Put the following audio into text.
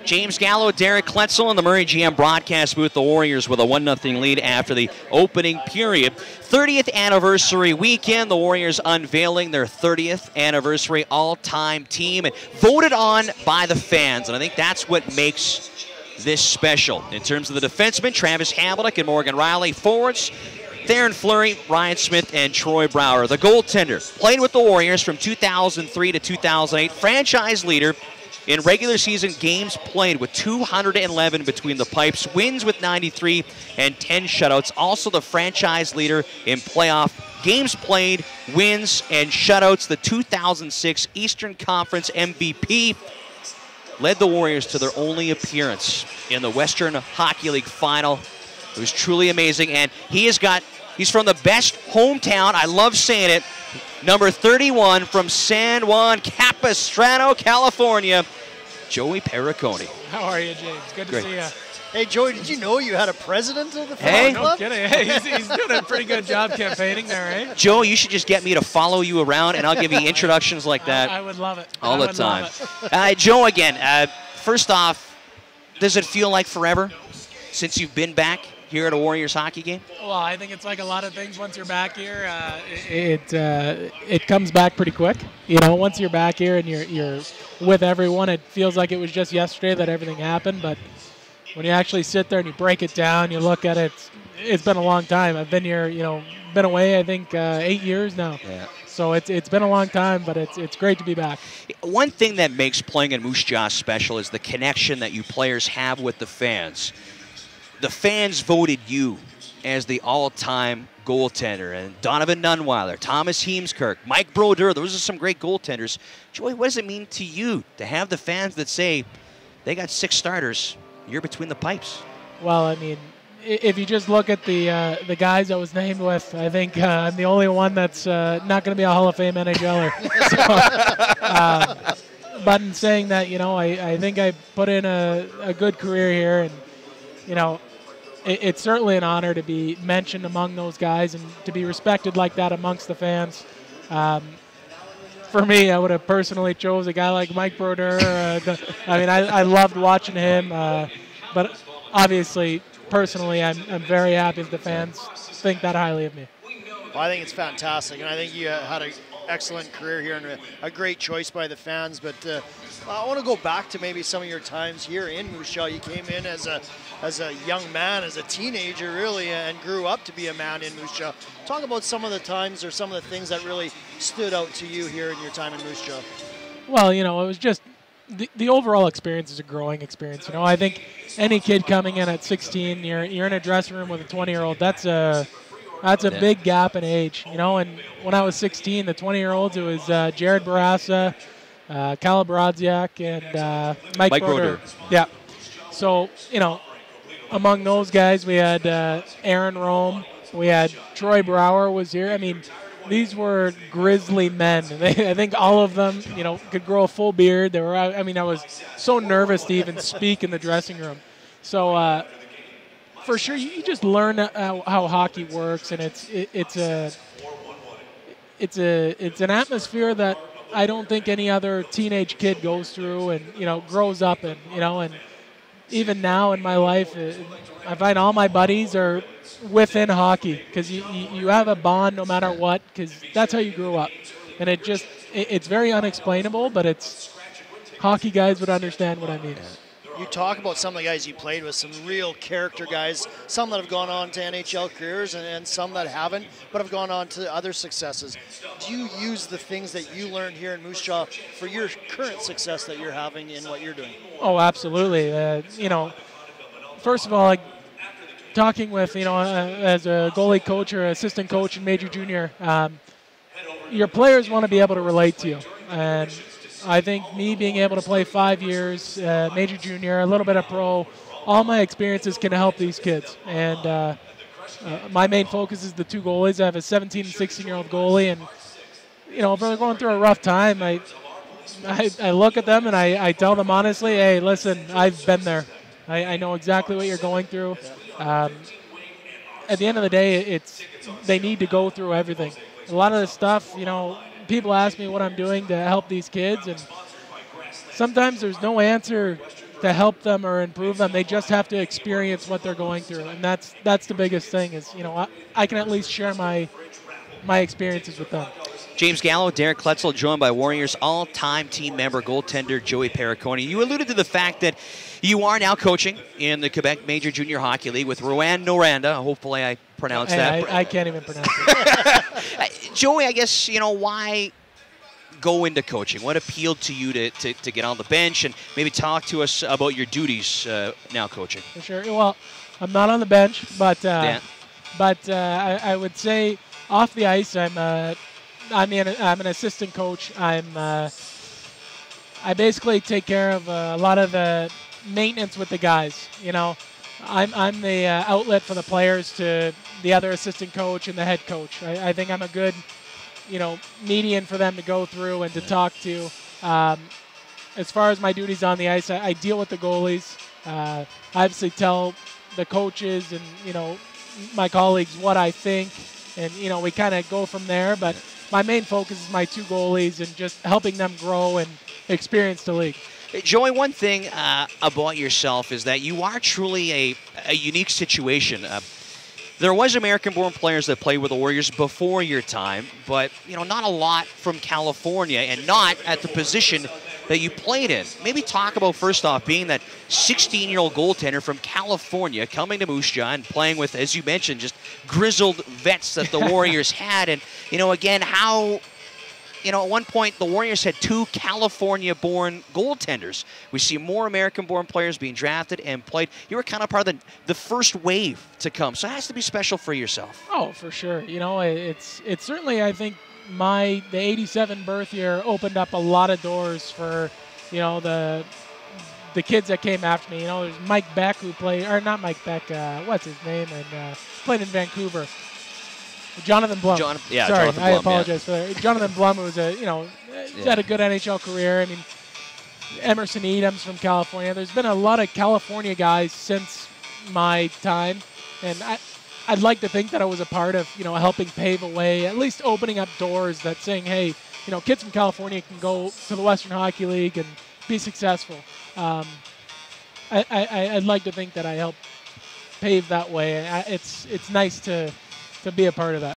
James Gallo, Derek Kletzel in the Murray GM broadcast booth. The Warriors with a 1-0 lead after the opening period. 30th anniversary weekend. The Warriors unveiling their 30th anniversary all-time team and voted on by the fans. And I think that's what makes this special. In terms of the defensemen, Travis Hamilton and Morgan Riley. Forwards, Theron Fleury, Ryan Smith, and Troy Brouwer. The goaltender played with the Warriors from 2003 to 2008. Franchise leader in regular season games played with 211 between the pipes. Wins with 93 and 10 shutouts. Also the franchise leader in playoff games played, wins, and shutouts. The 2006 Eastern Conference MVP. Led the Warriors to their only appearance in the Western Hockey League final. It was truly amazing, and he's from the best hometown, I love saying it, number 31 from San Juan Capistrano, California, Joey Perricone. How are you, James? Good to see you. Hey, Joey, did you know you had a president of the fan club? No kidding. Hey, he's doing a pretty good job campaigning there, eh? Joe, you should just get me to follow you around, and I'll give you introductions like that. I would love it. All the time. Joe, again, first off, does it feel like forever since you've been back here at a Warriors hockey game? Well, I think it's like a lot of things. Once you're back here, it comes back pretty quick. You know, once you're back here and you're with everyone, it feels like it was just yesterday that everything happened. But when you actually sit there and you break it down, you look at it, it's been a long time. I've been here, been away, I think, 8 years now. Yeah. So it's been a long time, but it's great to be back. One thing that makes playing in Moose Jaw special is the connection that you players have with the fans. The fans voted you as the all-time goaltender, and Donovan Nunweiler, Thomas Heemskirk, Mike Brodeur, those are some great goaltenders. Joey, what does it mean to you to have the fans that say they got 6 starters, you're between the pipes? Well, I mean, if you just look at the guys I was named with, I think I'm the only one that's not going to be a Hall of Fame NHLer. But in saying that, I think I put in a good career here, and, it's certainly an honor to be mentioned among those guys and to be respected like that amongst the fans. For me, I would have personally chose a guy like Mike Brodeur. I loved watching him, but obviously, personally, I'm very happy if the fans think that highly of me. Well, I think it's fantastic, and I think you had an excellent career here and a great choice by the fans. But I want to go back to maybe some of your times here in Moose Jaw. You came in as a young man, as a teenager, really, and grew up to be a man in Moose Jaw. Talk about some of the times or some of the things that really stood out to you here in your time in Moose Jaw. Well, it was just the overall experience is a growing experience. I think any kid coming in at 16, you're in a dressing room with a 20-year-old. That's a big gap in age. And when I was 16, the 20-year-olds, it was Jared Barassa, Kyle Brodziak, and Mike Brodeur. Yeah. So, among those guys, we had Aaron Rome. We had Troy Brouwer was here. I mean, these were grizzly men. I think all of them, could grow a full beard. They were. I was so nervous to even speak in the dressing room. So, for sure, you just learn how hockey works, and it's an atmosphere that I don't think any other teenage kid goes through and grows up in. And even now in my life, I find all my buddies are within hockey because you have a bond no matter what, because that's how you grew up. And it's very unexplainable, but hockey guys would understand what I mean. You talk about some of the guys you played with, some real character guys, some that have gone on to NHL careers and some that haven't, but have gone on to other successes. Do you use the things that you learned here in Moose Jaw for your current success that you're having in what you're doing? Oh, absolutely. First of all, talking with, as a goalie coach or assistant coach in Major Junior, your players want to be able to relate to you. And I think me being able to play 5 years, Major Junior, a little bit of pro, all my experiences can help these kids. And my main focus is the 2 goalies. I have a 17 and 16-year-old goalie, and if they're going through a rough time, I look at them and I tell them honestly, hey, listen, I've been there. I know exactly what you're going through. At the end of the day, they need to go through everything. A lot of the stuff, people ask me what I'm doing to help these kids, and sometimes there's no answer to help them or improve them. They just have to experience what they're going through, and that's the biggest thing. Is I can at least share my experiences with them. James Gallo, Derek Kletzel, joined by Warriors all-time team member goaltender Joey Perricone. You alluded to the fact that you are now coaching in the Quebec Major Junior Hockey League with Rouen Noranda. Hopefully I pronounced that. I can't even pronounce it. Joey, I guess, why go into coaching? What appealed to you to get on the bench, and maybe talk to us about your duties now coaching? For sure. Well, I'm not on the bench, but I would say off the ice, I'm an assistant coach. I basically take care of a lot of the maintenance with the guys. I'm the outlet for the players to the other assistant coach and the head coach. I think I'm a good, median for them to go through and to talk to. As far as my duties on the ice, I deal with the goalies. I obviously tell the coaches and, my colleagues what I think, and, we kind of go from there. But my main focus is my two goalies and just helping them grow and experience the league. Joey, one thing about yourself is that you are truly a unique situation. There was American-born players that played with the Warriors before your time, but not a lot from California and not at the position that you played in. Maybe talk about, first off, being that 16-year-old goaltender from California coming to Moose Jaw and playing with, as you mentioned, just grizzled vets that the Warriors had, and again how. At one point, the Warriors had two California-born goaltenders. We see more American-born players being drafted and played. You were kind of part of the first wave to come, so it has to be special for yourself. Oh, for sure. It's certainly, I think, the '87 birth year opened up a lot of doors for, the kids that came after me. There's Mike Beck who played, or not Mike Beck, what's his name, and played in Vancouver. Jonathan Blum. Sorry, Jonathan Blum, I apologize for that. Jonathan Blum was had a good NHL career. I mean, Emerson Edoms from California. There's been a lot of California guys since my time, and I'd like to think that I was a part of helping pave a way, at least opening up doors that saying, hey, kids from California can go to the Western Hockey League and be successful. I'd like to think that I helped pave that way. It's nice to be a part of that.